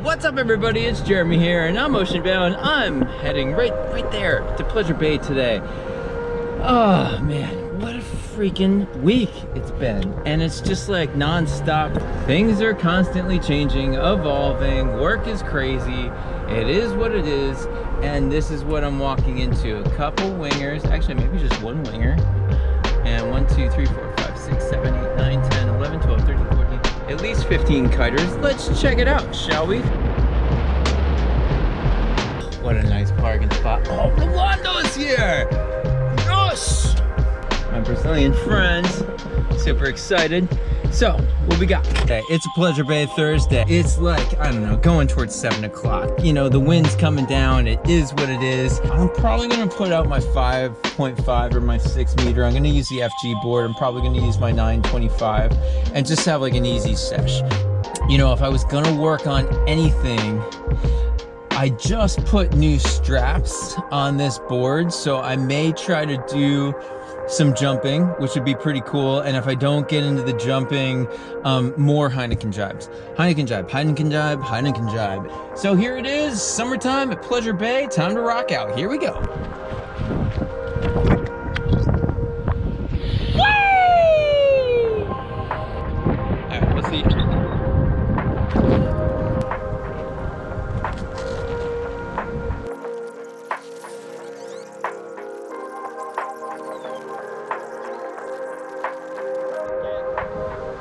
What's up, everybody? It's Jeremy here, and I'm ocean bound. I'm heading right there to Pleasure Bay today. Oh man, what a freaking week it's been, and it's just like non-stop. Things are constantly changing, evolving. Work is crazy. It is what it is, and this is what I'm walking into. A couple wingers, actually maybe just one winger, and 1, 2, 3, 4, 5, 6, 7, 8, 9, 10, 11, 12, 13, 14, at least 15 kiters. Let's check it out, shall we? What a nice parking spot. Oh, Rolando's here! Yes! My Brazilian friends, super excited. So, what we got? Okay, it's a Pleasure Bay Thursday. It's like, I don't know, going towards 7 o'clock. You know, the wind's coming down. It is what it is. I'm probably gonna put out my 5.5 or my 6 meter. I'm gonna use the FG board. I'm probably gonna use my 925 and just have like an easy sesh. You know, if I was gonna work on anything, I just put new straps on this board, so I may try to do some jumping, which would be pretty cool. And if I don't get into the jumping, more Heineken jibes. Heineken jibe, Heineken jibe, Heineken jibe. So here it is, summertime at Pleasure Bay. Time to rock out. Here we go. Whee! All right, we'll see you.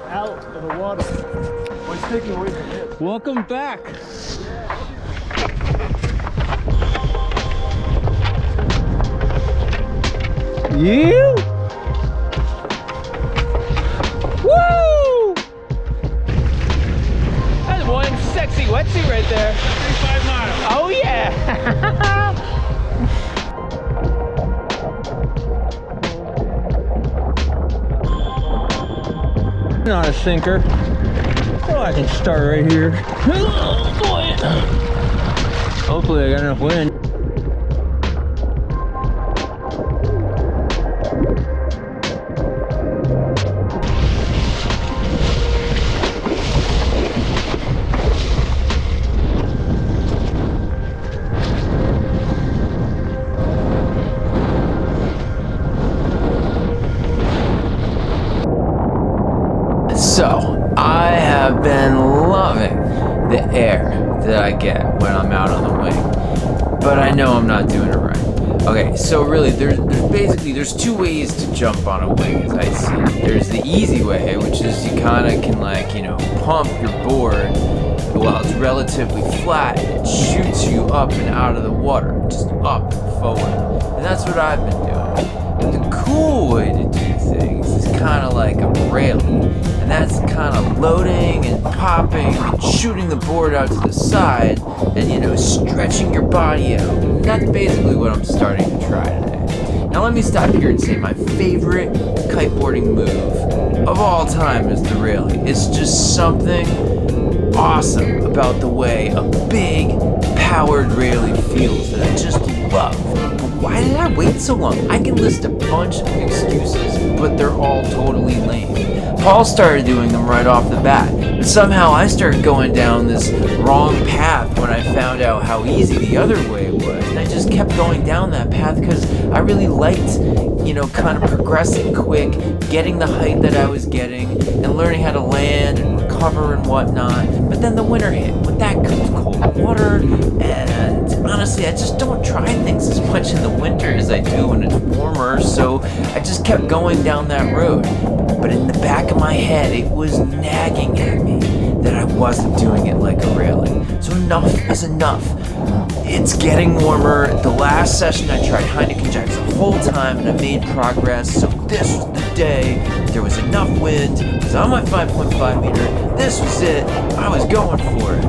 Out of the water. What's taking away from it? Welcome back. You? Woo! That's one sexy wetsuit right there. 35 miles. Oh yeah! Not a sinker. Oh, I can start right here. Oh boy! Hopefully I got enough wind. So, I have been loving the air that I get when I'm out on the wing, but I know I'm not doing it right. Okay, so really, there's two ways to jump on a wing, as I see it. There's the easy way, which is you kind of can, like, you know, pump your board while it's relatively flat. It shoots you up and out of the water, just up and forward, and that's what I've been doing. But the cool way to do things is kind of like a railing. And that's kind of loading and popping and shooting the board out to the side and, you know, stretching your body out. That's basically what I'm starting to try today. Now let me stop here and say my favorite kiteboarding move of all time is the railing. It's just something awesome about the way a big powered railing feels that I just love. But why did I wait so long? I can list a bunch of excuses, but they're all totally lame. Paul started doing them right off the bat, but somehow I started going down this wrong path when I found out how easy the other way was, and I just kept going down that path because I really liked, you know, kind of progressing quick, getting the height that I was getting, and learning how to land and recover and whatnot. But then the winter hit. With that comes cold water, and honestly, I just don't try things as much in the winter as I do when it's warmer, so I just kept going down that road. But in the back of my head, it was nagging at me that I wasn't doing it like a railing. So enough is enough. It's getting warmer. The last session I tried Heineken jibes the whole time and I made progress. So this was the day. There was enough wind. I was on my 5.5 meter. This was it. I was going for it.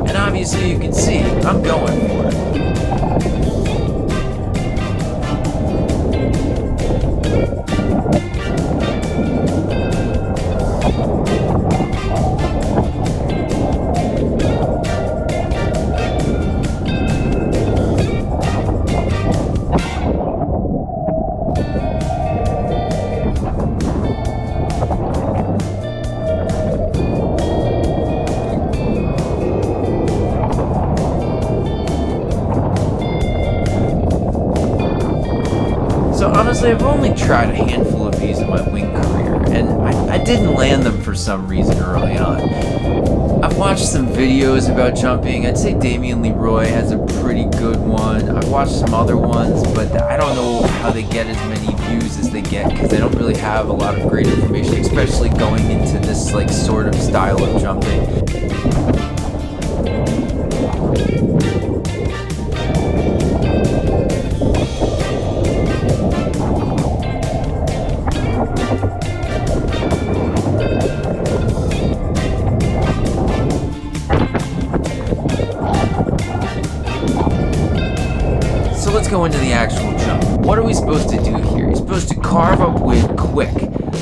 And obviously you can see I'm going for it. Actually, I've only tried a handful of these in my wing career, and I didn't land them for some reason early on. I've watched some videos about jumping. I'd say Damian Leroy has a pretty good one. I've watched some other ones, but I don't know how they get as many views as they get because they don't really have a lot of great information, especially going into this like sort of style of jumping. So let's go into the actual jump. What are we supposed to do here? You're supposed to carve up wind quick,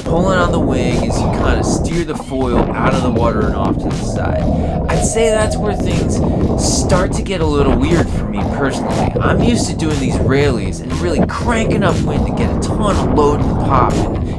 pulling on the wing as you kind of steer the foil out of the water and off to the side. I'd say that's where things start to get a little weird for me personally. I'm used to doing these rallies and really cranking up wind to get a ton of load and pop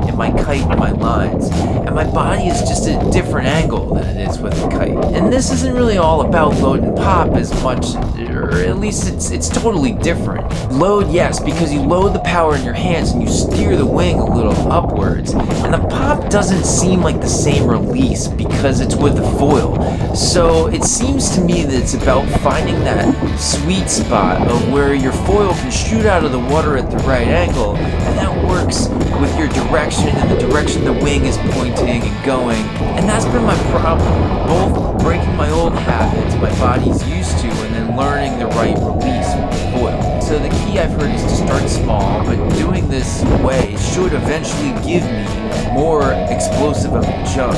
in my kite and my lines. And my body is just at a different angle than it is with a kite. And this isn't really all about load and pop as much, or at least it's totally different. Load, yes, because you load the power in your hands and you steer the wing a little upwards. And the pop doesn't seem like the same release because it's with the foil. So it seems to me that it's about finding that sweet spot of where your foil can shoot out of the water at the right angle, and that works with your direction and the direction the wing is pointing and going. And that's been my problem, both breaking my old habits my body's used to and then learning the right release with the foil. So the key I've heard is to start small, but doing this way should eventually give me more explosive of a jump,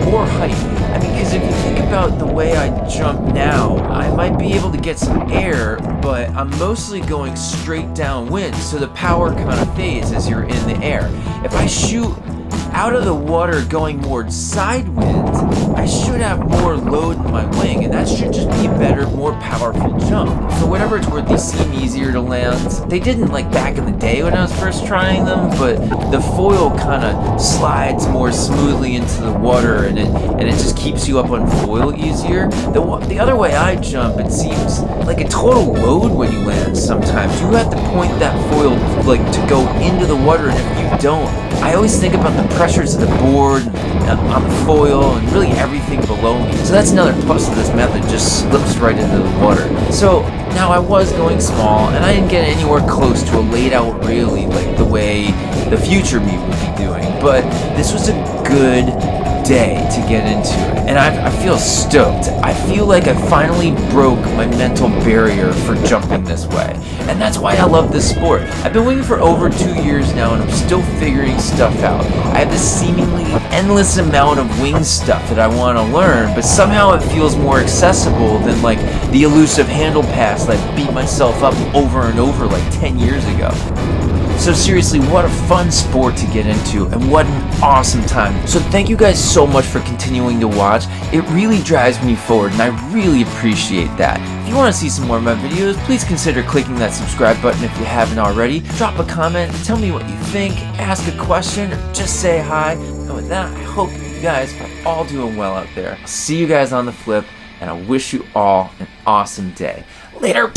more height. I mean, because if you think about the way I jump now, I might be able to get some air, but I'm mostly going straight downwind, so the power kind of fades as you're in the air. If I shoot out of the water going more side winds, I should have more load in my wing, and that should just be a better, more powerful jump. For whatever it's worth, these seem easier to land. They didn't like back in the day when I was first trying them, but the foil kind of slides more smoothly into the water, and it just keeps you up on foil easier. The other way I jump, it seems like a total load when you land sometimes. You have to point that foil like to go into the water, and if you don't, I always think about the pressures of the board on the foil and really everything below me. So that's another plus of this method, just slips right into the water. So now I was going small and I didn't get anywhere close to a laid out rally like the way the future me would be doing, but this was a good day to get into it, and I feel stoked. I feel like I finally broke my mental barrier for jumping this way, and that's why I love this sport. I've been winging for over 2 years now, and I'm still figuring stuff out. I have this seemingly endless amount of wing stuff that I want to learn, but somehow it feels more accessible than like the elusive handle pass that I beat myself up over and over like 10 years ago. So seriously, what a fun sport to get into, and what an awesome time. So thank you guys so much for continuing to watch. It really drives me forward, and I really appreciate that. If you want to see some more of my videos, please consider clicking that subscribe button if you haven't already. Drop a comment, tell me what you think, ask a question, or just say hi. And with that, I hope you guys are all doing well out there. I'll see you guys on the flip, and I wish you all an awesome day. Later!